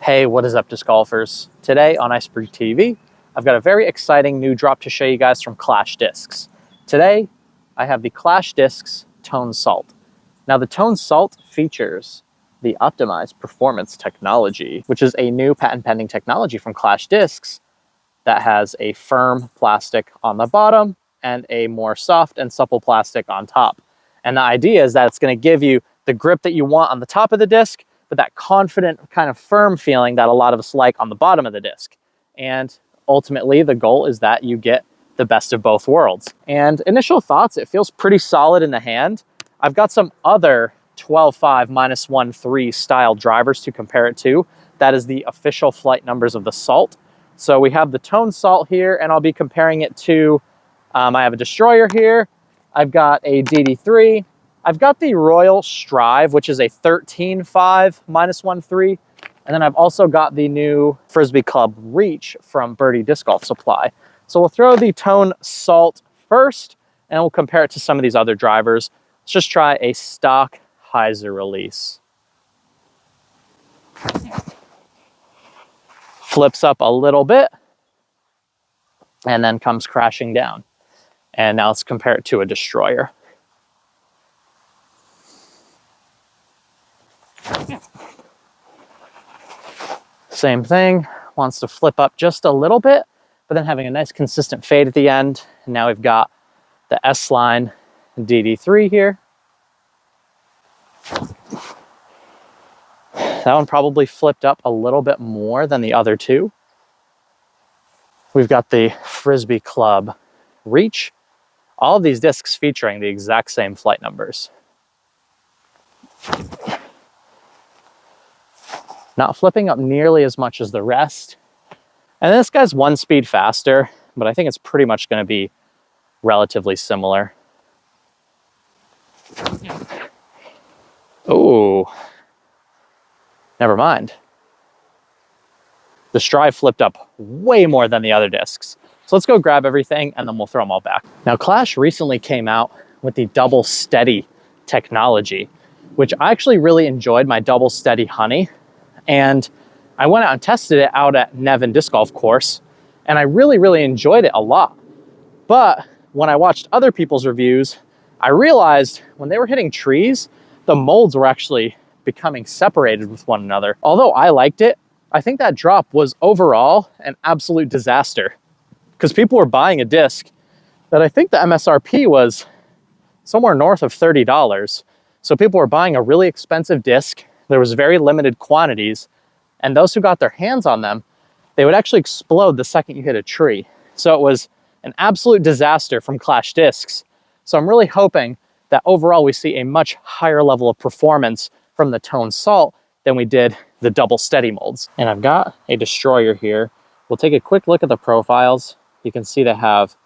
Hey, what is up, disc golfers? Today on Iceberg TV, I've got a very exciting new drop to show you guys from Clash Discs. Today, I have the Clash Discs Tone Salt. Now, the Tone Salt features the optimized performance technology, which is a new patent-pending technology from Clash Discs that has a firm plastic on the bottom and a more soft and supple plastic on top. And the idea is that it's going to give you the grip that you want on the top of the disc, but that confident kind of firm feeling that a lot of us like on the bottom of the disc. And ultimately, the goal is that you get the best of both worlds. And initial thoughts, it feels pretty solid in the hand. I've got some other 12.5 -1.3 style drivers to compare it to. That is the official flight numbers of the Salt. So we have the Tone Salt here, and I'll be comparing it to, I have a Destroyer here. I've got a DD3. I've got the Royal Strive, which is a 13.5 -1.3. And then I've also got the new Frisbee Club Reach from Birdie Disc Golf Supply. So we'll throw the Tone Salt first, and we'll compare it to some of these other drivers. Let's just try a stock hyzer release. Flips up a little bit, and then comes crashing down. And now let's compare it to a Destroyer. Same thing, wants to flip up just a little bit, but then having a nice consistent fade at the end. And now we've got the S-Line DD3 here. That one probably flipped up a little bit more than the other two. We've got the Frisbee Club Reach. All of these discs featuring the exact same flight numbers. Not flipping up nearly as much as the rest. And this guy's one speed faster, but I think it's pretty much going to be relatively similar. Oh, never mind. The Strive flipped up way more than the other discs. So let's go grab everything and then we'll throw them all back. Now, Clash recently came out with the Double Steady technology, which I actually really enjoyed my Double Steady Honey. And I went out and tested it out at Nevin Disc Golf Course, and I really enjoyed it a lot. But when I watched other people's reviews, I realized when they were hitting trees, the molds were actually becoming separated with one another. Although I liked it, I think that drop was overall an absolute disaster, because people were buying a disc that I think the MSRP was somewhere north of $30. So people were buying a really expensive disc. There was very limited quantities, and those who got their hands on them, they would actually explode the second you hit a tree. So it was an absolute disaster from Clash Discs. So I'm really hoping that overall we see a much higher level of performance from the Tone Salt than we did the Double Steady molds. And I've got a Destroyer here. We'll take a quick look at the profiles. You can see they have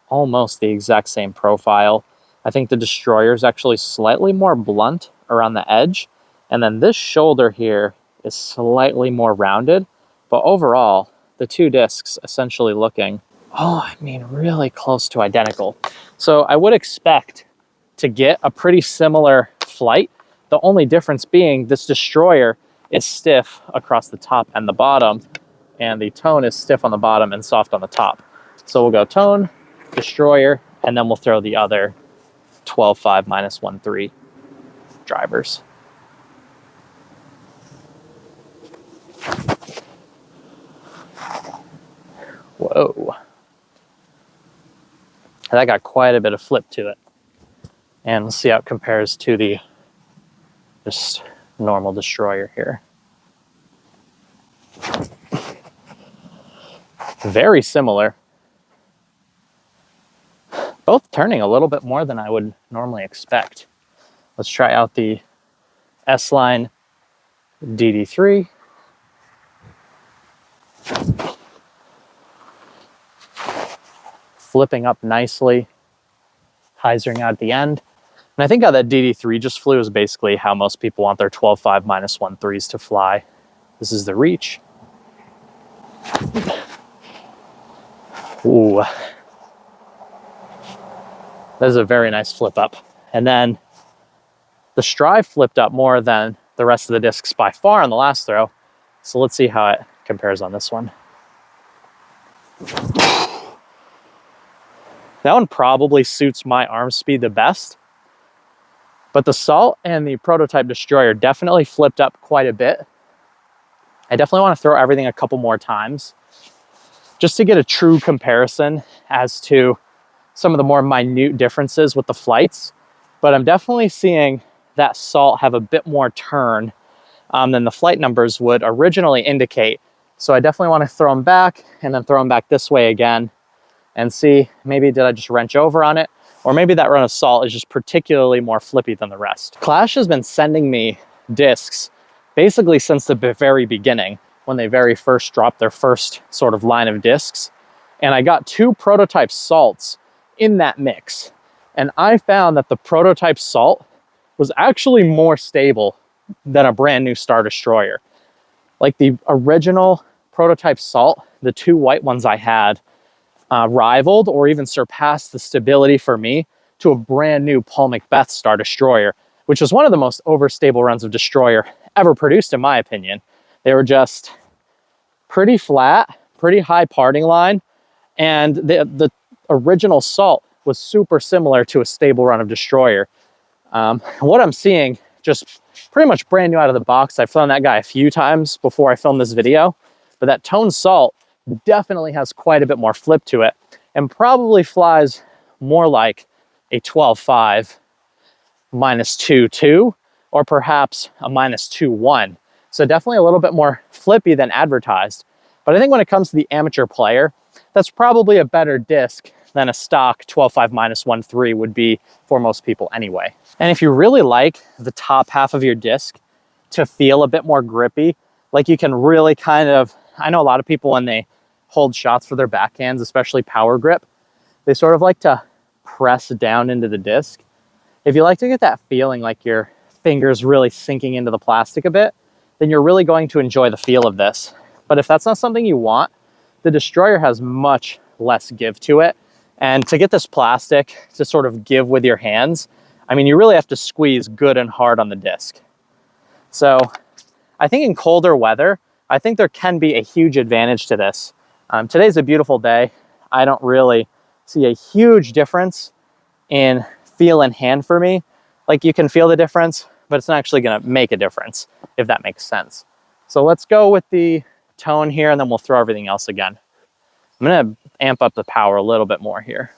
almost the exact same profile. I think the Destroyer is actually slightly more blunt around the edge. And then this shoulder here is slightly more rounded, but overall, the two discs essentially looking, really close to identical. So I would expect to get a pretty similar flight. The only difference being this Destroyer is stiff across the top and the bottom, and the Tone is stiff on the bottom and soft on the top. So we'll go Tone, Destroyer, and then we'll throw the other 12.5 -1.3 drivers. Whoa. That got quite a bit of flip to it. And let's see how it compares to the just normal Destroyer here. Very similar. Both turning a little bit more than I would normally expect. Let's try out the S-Line DD3. Flipping up nicely, hyzering out at the end. And I think how that DD3 just flew is basically how most people want their 12.5 -1.3s to fly. This is the Reach. Ooh. That is a very nice flip up. And then the Strive flipped up more than the rest of the discs by far on the last throw. So let's see how it compares on this one. That one probably suits my arm speed the best, but the Salt and the Prototype Destroyer definitely flipped up quite a bit. I definitely want to throw everything a couple more times just to get a true comparison as to some of the more minute differences with the flights. But I'm definitely seeing that Salt have a bit more turn than the flight numbers would originally indicate. So I definitely want to throw them back and then throw them back this way again and see, maybe did I just wrench over on it? Or maybe that run of Salt is just particularly more flippy than the rest. Clash has been sending me discs basically since the very beginning, when they very first dropped their first sort of line of discs. And I got 2 Prototype Salts in that mix. And I found that the Prototype Salt was actually more stable than a brand new Star Destroyer. Like the original Prototype Salt, the 2 white ones I had, rivaled or even surpassed the stability for me to a brand new Paul Macbeth Star Destroyer, which was one of the most overstable runs of Destroyer ever produced, in my opinion. They were just pretty flat, pretty high parting line, and the original Salt was super similar to a stable run of Destroyer. What I'm seeing, just pretty much brand new out of the box, I've flown that guy a few times before I filmed this video, but that Tone Salt definitely has quite a bit more flip to it and probably flies more like a 12.5 -2.2 or perhaps a -2.1. So definitely a little bit more flippy than advertised. But I think when it comes to the amateur player, that's probably a better disc than a stock 12.5 -1.3 would be for most people anyway. And if you really like the top half of your disc to feel a bit more grippy, like you can really kind of, I know a lot of people when they hold shots for their backhands, especially power grip, they sort of like to press down into the disc. If you like to get that feeling like your fingers really sinking into the plastic a bit, then you're really going to enjoy the feel of this. But if that's not something you want, the Destroyer has much less give to it. And to get this plastic to sort of give with your hands, I mean, you really have to squeeze good and hard on the disc. So I think in colder weather, I think there can be a huge advantage to this. Today's a beautiful day. I don't really see a huge difference in feel and hand for me. Like, you can feel the difference, but it's not actually gonna make a difference, if that makes sense. So let's go with the Tone here, and then we'll throw everything else again. I'm gonna amp up the power a little bit more here.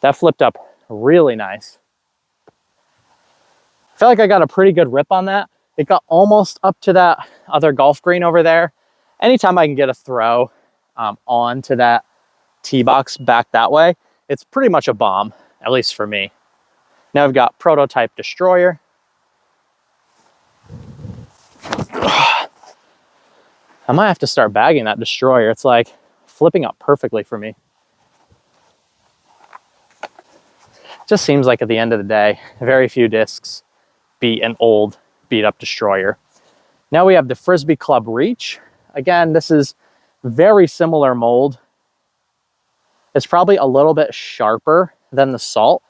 That flipped up really nice. I feel like I got a pretty good rip on that. It got almost up to that other golf green over there. Anytime I can get a throw onto that tee box back that way, it's pretty much a bomb, at least for me. Now I've got Prototype Destroyer. I might have to start bagging that Destroyer. It's like flipping up perfectly for me. Just seems like at the end of the day, very few discs beat an old, beat up Destroyer. Now we have the Frisbee Club Reach. Again, this is very similar mold. It's probably a little bit sharper than the Salt.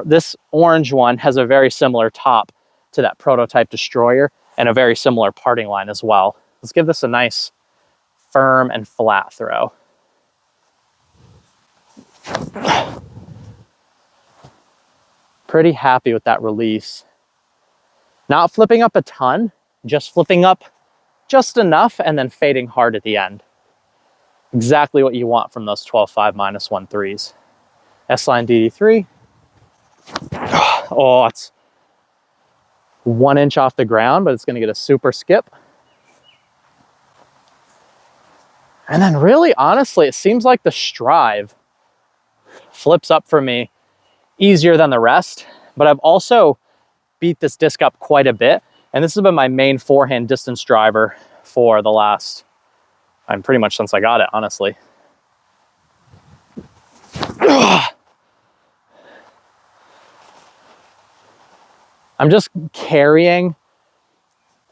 This orange one has a very similar top to that Prototype Destroyer and a very similar parting line as well. Let's give this a nice firm and flat throw. Pretty happy with that release. Not flipping up a ton, just flipping up just enough and then fading hard at the end. Exactly what you want from those 12.5 -1.3s. S-Line DD3. Oh, it's 1 inch off the ground, but it's gonna get a super skip. And then really, honestly, it seems like the Strive flips up for me easier than the rest, but I've also beat this disc up quite a bit. And this has been my main forehand distance driver for the last, pretty much since I got it, honestly. I'm just carrying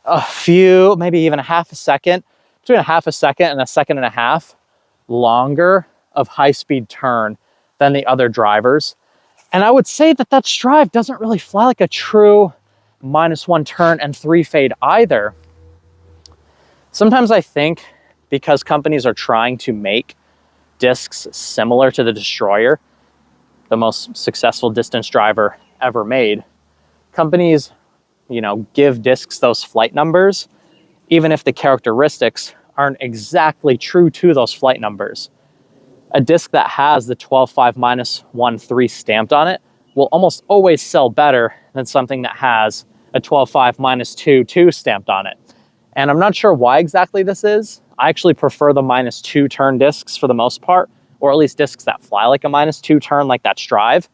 a few, maybe even a half a second, between a half a second and a second and a half longer of high-speed turn than the other drivers. And I would say that that Strive doesn't really fly like a true -1 turn and 3 fade either. Sometimes I think because companies are trying to make discs similar to the Destroyer, the most successful distance driver ever made, companies, give discs those flight numbers, even if the characteristics aren't exactly true to those flight numbers. A disc that has the 12.5 -1.3 stamped on it will almost always sell better than something that has a 12.5 -2.2 stamped on it. And I'm not sure why exactly this is. I actually prefer the -2 turn discs for the most part, or at least discs that fly like a -2 turn like that Strive.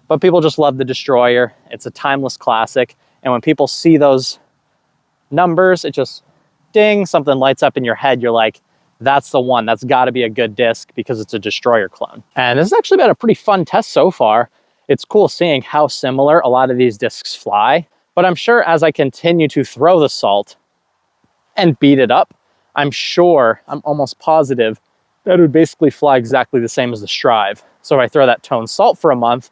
But people just love the Destroyer. It's a timeless classic. And when people see those numbers, it just ding, something lights up in your head. You're like, that's the one. That's got to be a good disc because it's a Destroyer clone. And this has actually been a pretty fun test so far. It's cool seeing how similar a lot of these discs fly. But I'm sure as I continue to throw the salt and beat it up, I'm almost positive that it would basically fly exactly the same as the Strive. So if I throw that tone salt for a month,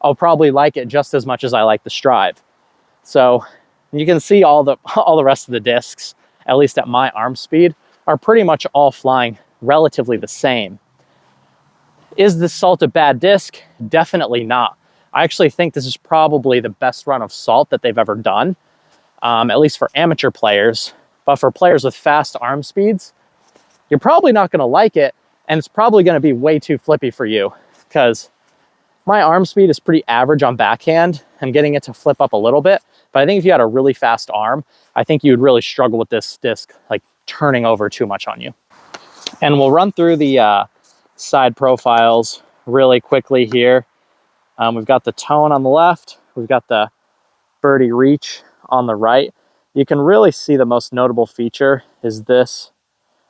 I'll probably like it just as much as I like the Strive. So you can see all the rest of the discs, at least at my arm speed, are pretty much all flying relatively the same. Is this salt a bad disc? Definitely not. I actually think this is probably the best run of salt that they've ever done, at least for amateur players. But for players with fast arm speeds, you're probably not going to like it, and it's probably going to be way too flippy for you, because my arm speed is pretty average on backhand. I'm getting it to flip up a little bit, but I think if you had a really fast arm, I think you would really struggle with this disc like turning over too much on you. And we'll run through the side profiles really quickly here. We've got the tone on the left, we've got the birdie reach on the right. You can really see the most notable feature is this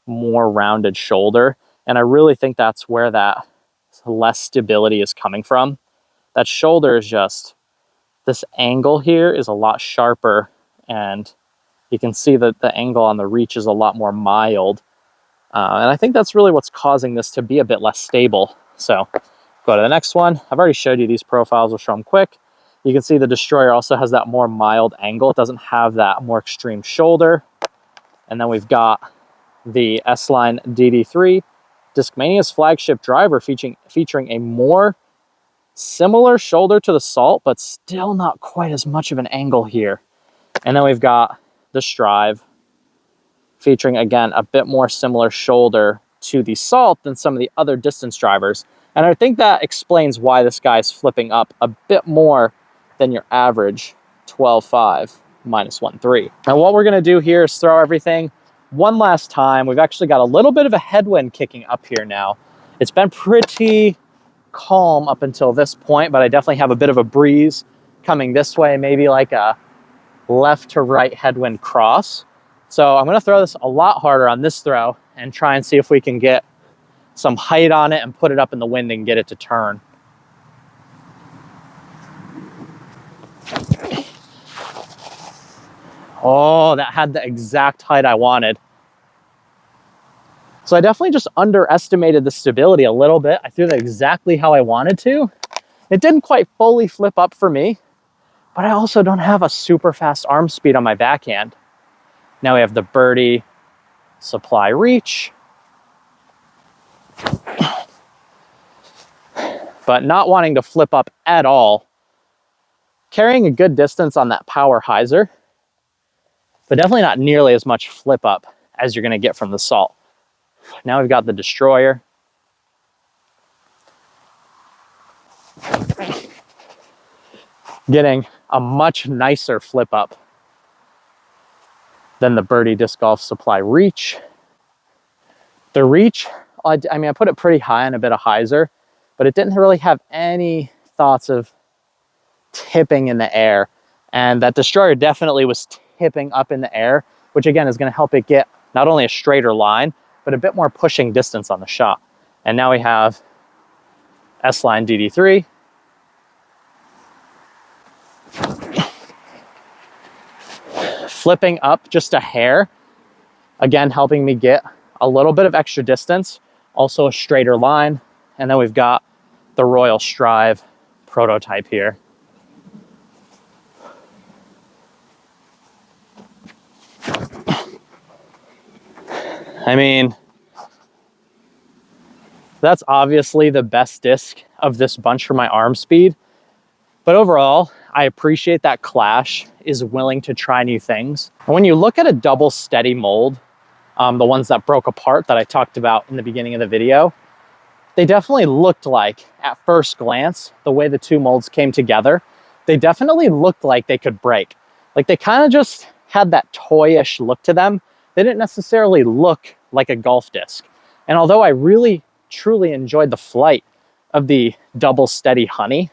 more rounded shoulder. And I really think that's where that less stability is coming from. That shoulder is just, this angle here is a lot sharper, and you can see that the angle on the reach is a lot more mild. And I think that's really what's causing this to be a bit less stable. So go to the next one. I've already showed you these profiles, we'll show them quick. You can see the Destroyer also has that more mild angle. It doesn't have that more extreme shoulder. And then we've got the S-Line DD3, Discmania's flagship driver, featuring a more similar shoulder to the Salt, but still not quite as much of an angle here. And then we've got the Strive, featuring, again, a bit more similar shoulder to the Salt than some of the other distance drivers. And I think that explains why this guy's flipping up a bit more than your average 12.5 -1.3. Now what we're going to do here is throw everything one last time. We've actually got a little bit of a headwind kicking up here now. It's been pretty calm up until this point, but I definitely have a bit of a breeze coming this way, maybe like a left to right headwind cross. So I'm going to throw this a lot harder on this throw and try and see if we can get some height on it and put it up in the wind and get it to turn. Oh, that had the exact height I wanted. So I definitely just underestimated the stability a little bit. I threw that exactly how I wanted to. It didn't quite fully flip up for me, but I also don't have a super fast arm speed on my backhand. Now we have the birdie supply reach. But not wanting to flip up at all. Carrying a good distance on that power hyzer, but definitely not nearly as much flip up as you're going to get from the Salt. Now we've got the Destroyer. Getting a much nicer flip up than the Birdie Disc Golf Supply Reach. The Reach, I mean, I put it pretty high on a bit of hyzer, but it didn't really have any thoughts of tipping in the air. And that Destroyer definitely was tipping up in the air, which again is going to help it get not only a straighter line, but a bit more pushing distance on the shot. And now we have S-Line DD3. Flipping up just a hair, again helping me get a little bit of extra distance, also a straighter line. And then we've got the Royal Strive prototype here. I mean, that's obviously the best disc of this bunch for my arm speed. But overall, I appreciate that Clash is willing to try new things. And when you look at a double steady mold, the ones that broke apart that I talked about in the beginning of the video, they definitely looked like, at first glance, the way the two molds came together, they definitely looked like they could break. Like they kind of just had that toyish look to them. They didn't necessarily look like a golf disc. And although I really, truly enjoyed the flight of the double steady Honey,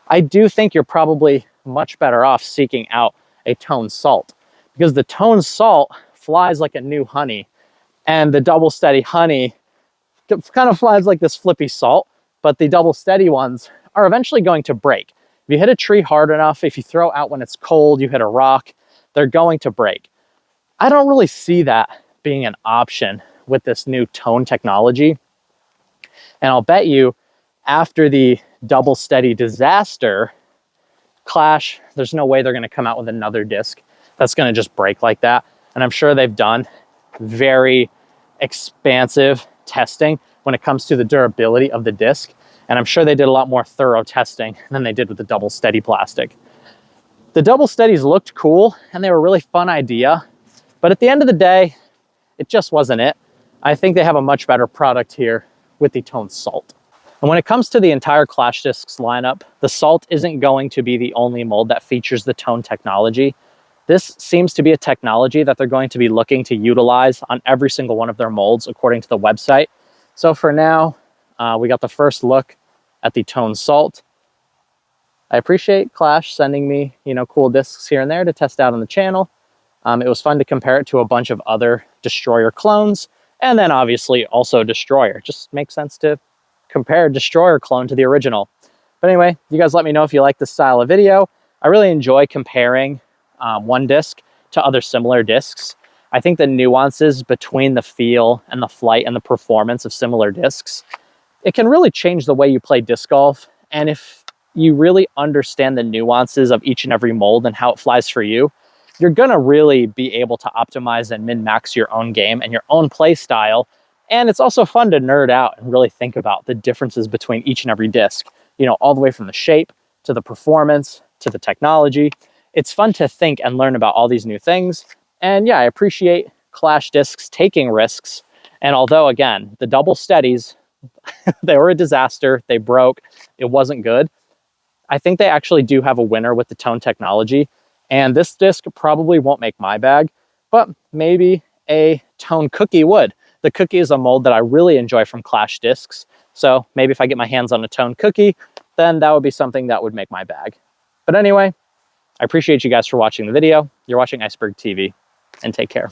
I do think you're probably much better off seeking out a Tone Salt, because the Tone Salt flies like a new Honey, and the double steady Honey kind of flies like this flippy salt, but the double steady ones are eventually going to break. If you hit a tree hard enough, if you throw out when it's cold, you hit a rock, they're going to break. I don't really see that being an option with this new tone technology. And I'll bet you after the double steady disaster, Clash, there's no way they're going to come out with another disc that's going to just break like that. And I'm sure they've done very expansive testing when it comes to the durability of the disc. And I'm sure they did a lot more thorough testing than they did with the double steady plastic. The double steadies looked cool and they were a really fun idea, but at the end of the day, it just wasn't it. I think they have a much better product here with the Tone Salt. And when it comes to the entire Clash discs lineup, the Salt isn't going to be the only mold that features the Tone technology. This seems to be a technology that they're going to be looking to utilize on every single one of their molds, according to the website. So for now, we got the first look at the Tone Salt. I appreciate Clash sending me, cool discs here and there to test out on the channel. It was fun to compare it to a bunch of other Destroyer clones, and then obviously also Destroyer. It just makes sense to compare a Destroyer clone to the original. But anyway, you guys let me know if you like this style of video. I really enjoy comparing one disc to other similar discs. I think the nuances between the feel and the flight and the performance of similar discs, it can really change the way you play disc golf. And if you really understand the nuances of each and every mold and how it flies for you, you're gonna really be able to optimize and min-max your own game and your own play style. And it's also fun to nerd out and really think about the differences between each and every disc, all the way from the shape to the performance to the technology. It's fun to think and learn about all these new things. And yeah, I appreciate Clash discs taking risks. And although, again, the double steadies, they were a disaster, they broke, it wasn't good, I think they actually do have a winner with the Tone technology. And this disc probably won't make my bag, but maybe a Tone Cookie would. The Cookie is a mold that I really enjoy from Clash discs. So maybe if I get my hands on a Tone Cookie, then that would be something that would make my bag. But anyway, I appreciate you guys for watching the video. You're watching Iceberg TV, and take care.